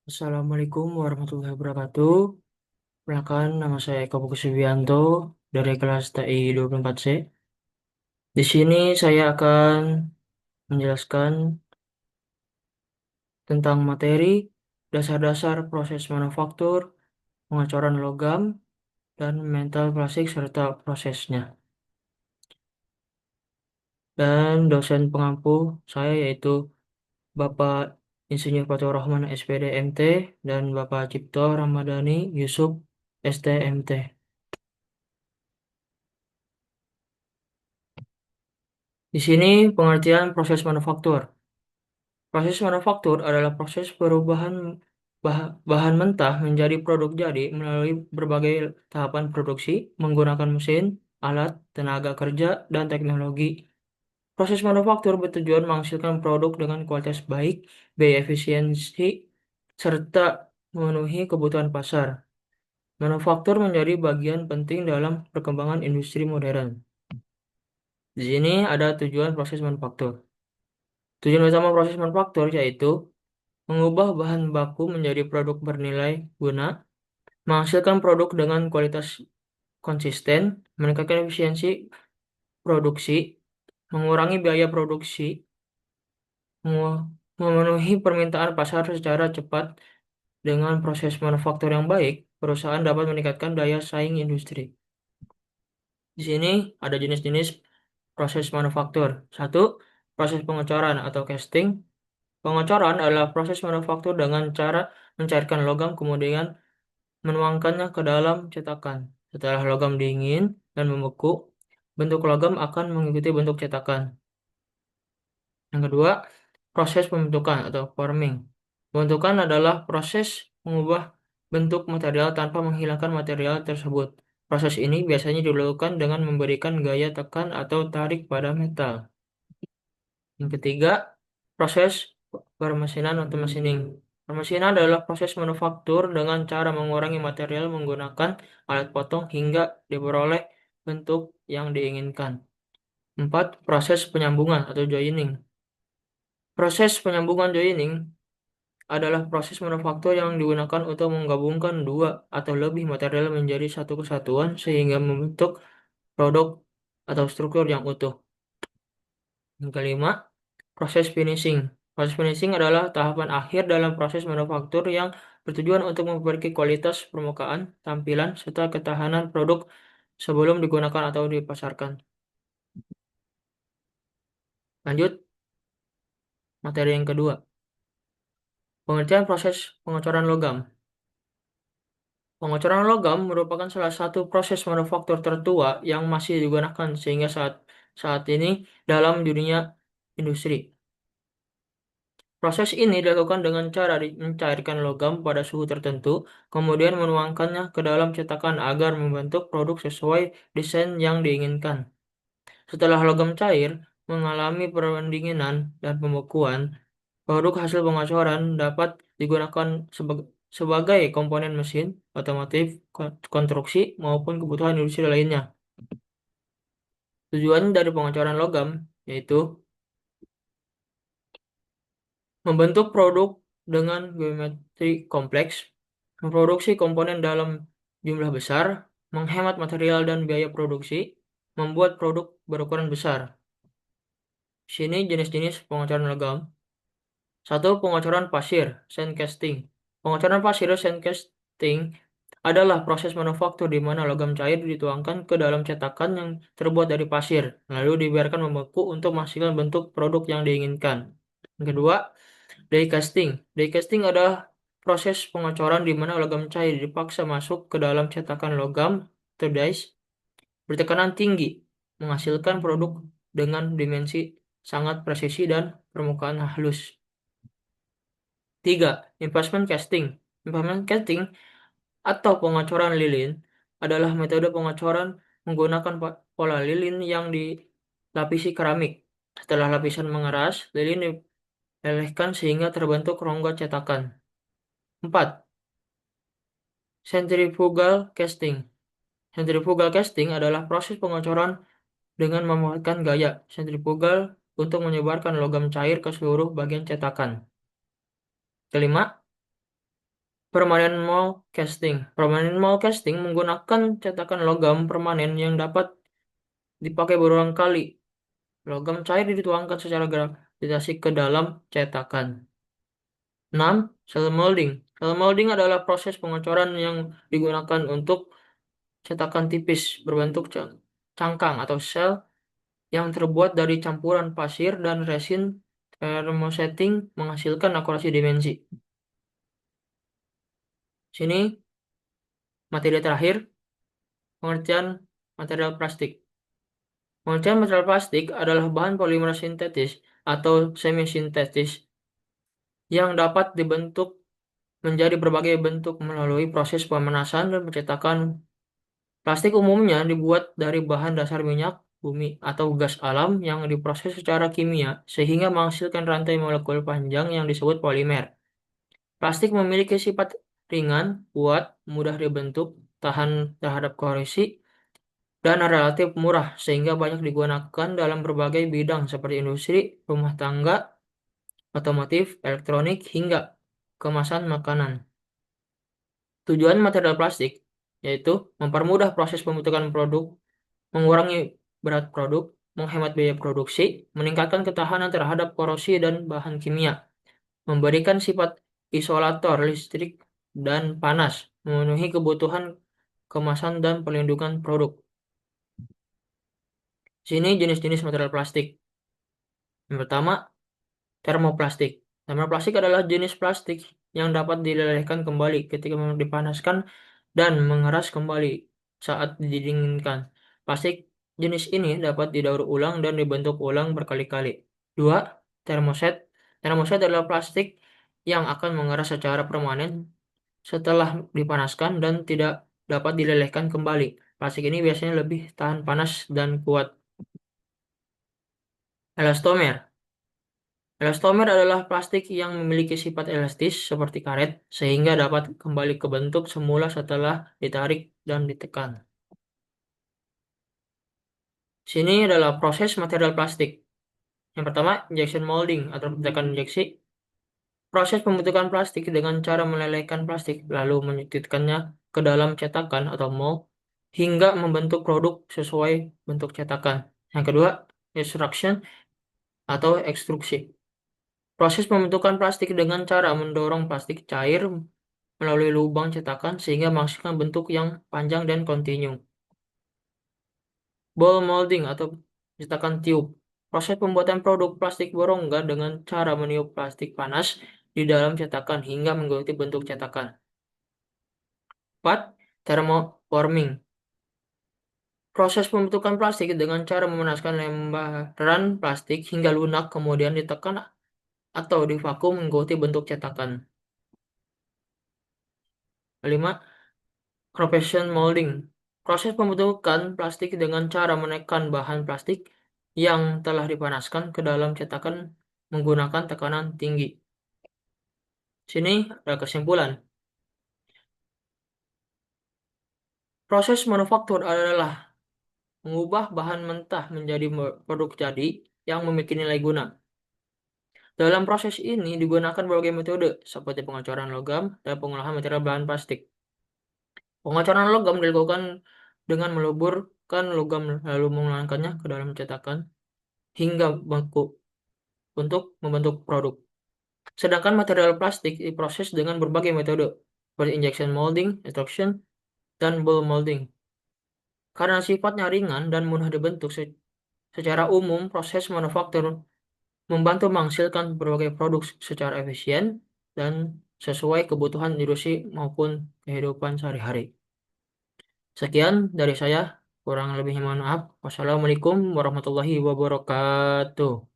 Assalamualaikum warahmatullahi wabarakatuh. Perkenalkan, nama saya Eko Budi Subianto dari kelas TI 24C. Di sini saya akan menjelaskan tentang materi dasar-dasar proses manufaktur, pengecoran logam, dan mental plastik serta prosesnya. Dan dosen pengampu saya yaitu Bapak Insinyur Fatur Rahman SPD MT dan Bapak Cipto Ramadhani Yusuf STMT. Di sini pengertian proses manufaktur. Proses manufaktur adalah proses perubahan bahan mentah menjadi produk jadi melalui berbagai tahapan produksi menggunakan mesin, alat, tenaga kerja, dan teknologi. Proses manufaktur bertujuan menghasilkan produk dengan kualitas baik, biaya efisiensi, serta memenuhi kebutuhan pasar. Manufaktur menjadi bagian penting dalam perkembangan industri modern. Di sini ada tujuan proses manufaktur. Tujuan utama proses manufaktur yaitu mengubah bahan baku menjadi produk bernilai guna, menghasilkan produk dengan kualitas konsisten, meningkatkan efisiensi produksi, mengurangi biaya produksi, memenuhi permintaan pasar secara cepat. Dengan proses manufaktur yang baik, perusahaan dapat meningkatkan daya saing industri. Di sini ada jenis-jenis proses manufaktur. Satu, proses pengecoran atau casting. Pengecoran adalah proses manufaktur dengan cara mencairkan logam kemudian menuangkannya ke dalam cetakan. Setelah logam dingin dan membeku, bentuk logam akan mengikuti bentuk cetakan. Yang kedua, proses pembentukan atau forming. Pembentukan adalah proses mengubah bentuk material tanpa menghilangkan material tersebut. Proses ini biasanya dilakukan dengan memberikan gaya tekan atau tarik pada metal. Yang ketiga, proses permesinan atau machining. Permesinan adalah proses manufaktur dengan cara mengurangi material menggunakan alat potong hingga diperoleh bentuk yang diinginkan. Empat, proses penyambungan atau joining. Proses penyambungan joining adalah proses manufaktur yang digunakan untuk menggabungkan dua atau lebih material menjadi satu kesatuan sehingga membentuk produk atau struktur yang utuh. Yang kelima, proses finishing. Proses finishing adalah tahapan akhir dalam proses manufaktur yang bertujuan untuk memperbaiki kualitas permukaan, tampilan, serta ketahanan produk sebelum digunakan atau dipasarkan. Lanjut, materi yang kedua. Pengertian proses pengecoran logam. Pengecoran logam merupakan salah satu proses manufaktur tertua yang masih digunakan sehingga saat saat ini dalam dunia industri. Proses ini dilakukan dengan cara mencairkan logam pada suhu tertentu, kemudian menuangkannya ke dalam cetakan agar membentuk produk sesuai desain yang diinginkan. Setelah logam cair, mengalami pendinginan dan pembekuan, produk hasil pengacoran dapat digunakan sebagai komponen mesin, otomotif, konstruksi, maupun kebutuhan industri lainnya. Tujuan dari pengacoran logam yaitu membentuk produk dengan geometri kompleks, memproduksi komponen dalam jumlah besar, menghemat material dan biaya produksi, membuat produk berukuran besar. Sini jenis-jenis pengacoran logam. Satu, pengocoran pasir, sand casting. Pengocoran pasir, sand casting, adalah proses manufaktur di mana logam cair dituangkan ke dalam cetakan yang terbuat dari pasir, lalu dibiarkan membeku untuk menghasilkan bentuk produk yang diinginkan. Yang kedua, die casting. Die casting adalah proses pengocoran di mana logam cair dipaksa masuk ke dalam cetakan logam atau dies bertekanan tinggi, menghasilkan produk dengan dimensi sangat presisi dan permukaan halus. Tiga, investment casting. Investment casting atau pengacoran lilin adalah metode pengacoran menggunakan pola lilin yang dilapisi keramik. Setelah lapisan mengeras, lilin dilelehkan sehingga terbentuk rongga cetakan. Empat, centrifugal casting. Centrifugal casting adalah proses pengacoran dengan memanfaatkan gaya sentrifugal untuk menyebarkan logam cair ke seluruh bagian cetakan. Kelima, Permanent mold casting. Permanent mold casting menggunakan cetakan logam permanen yang dapat dipakai berulang kali. Logam cair dituangkan secara gravitasi ke dalam cetakan. 6. Cell molding. Cell molding adalah proses pengocoran yang digunakan untuk cetakan tipis berbentuk cangkang atau sel yang terbuat dari campuran pasir dan resin thermosetting menghasilkan akurasi dimensi. Sini materi terakhir, pengertian material plastik. Pengertian material plastik adalah bahan polimer sintetis atau semi-sintetis yang dapat dibentuk menjadi berbagai bentuk melalui proses pemanasan dan pencetakan. Plastik umumnya dibuat dari bahan dasar minyak, bumi, atau gas alam yang diproses secara kimia sehingga menghasilkan rantai molekul panjang yang disebut polimer. Plastik memiliki sifat ringan, kuat, mudah dibentuk, tahan terhadap korozisi, dan relatif murah sehingga banyak digunakan dalam berbagai bidang seperti industri, rumah tangga, otomotif, elektronik, hingga kemasan makanan. Tujuan material plastik yaitu mempermudah proses pembentukan produk, mengurangi berat produk, menghemat biaya produksi, meningkatkan ketahanan terhadap korosi dan bahan kimia, memberikan sifat isolator listrik dan panas, memenuhi kebutuhan kemasan dan perlindungan produk. Sini jenis-jenis material plastik. Yang pertama, termoplastik. Termoplastik adalah jenis plastik yang dapat dilelehkan kembali ketika dipanaskan dan mengeras kembali saat didinginkan. Plastik jenis ini dapat didaur ulang dan dibentuk ulang berkali-kali. Dua, termoset. Termoset adalah plastik yang akan mengeras secara permanen setelah dipanaskan dan tidak dapat dilelehkan kembali. Plastik ini biasanya lebih tahan panas dan kuat. Elastomer. Elastomer adalah plastik yang memiliki sifat elastis seperti karet, sehingga dapat kembali ke bentuk semula setelah ditarik dan ditekan. Sini adalah proses material plastik. Yang pertama, injection molding atau pembentukan injeksi. Proses pembentukan plastik dengan cara melelehkan plastik, lalu menyetitkannya ke dalam cetakan atau mold, hingga membentuk produk sesuai bentuk cetakan. Yang kedua, extrusion atau ekstruksi. Proses pembentukan plastik dengan cara mendorong plastik cair melalui lubang cetakan sehingga menghasilkan bentuk yang panjang dan kontinu. Ball molding atau cetakan tiup. Proses pembuatan produk plastik berongga dengan cara meniup plastik panas di dalam cetakan hingga mengganti bentuk cetakan. 4. Thermoforming. Proses pembentukan plastik dengan cara memanaskan lembaran plastik hingga lunak kemudian ditekan atau divakum mengganti bentuk cetakan. 5. Compression molding. Proses pembentukan plastik dengan cara menekan bahan plastik yang telah dipanaskan ke dalam cetakan menggunakan tekanan tinggi. Sini ada kesimpulan. Proses manufaktur adalah mengubah bahan mentah menjadi produk jadi yang memiliki nilai guna. Dalam proses ini digunakan berbagai metode seperti pengecoran logam dan pengolahan material bahan plastik. Pengecoran logam dilakukan dengan meleburkan logam lalu mengeluarkannya ke dalam cetakan hingga beku untuk membentuk produk. Sedangkan material plastik diproses dengan berbagai metode seperti injection molding, extrusion, dan ball molding. Karena sifatnya ringan dan mudah dibentuk secara umum, proses manufaktur membantu menghasilkan berbagai produk secara efisien dan sesuai kebutuhan industri maupun kehidupan sehari-hari. Sekian dari saya, kurang lebihnya mohon maaf. Wassalamualaikum warahmatullahi wabarakatuh.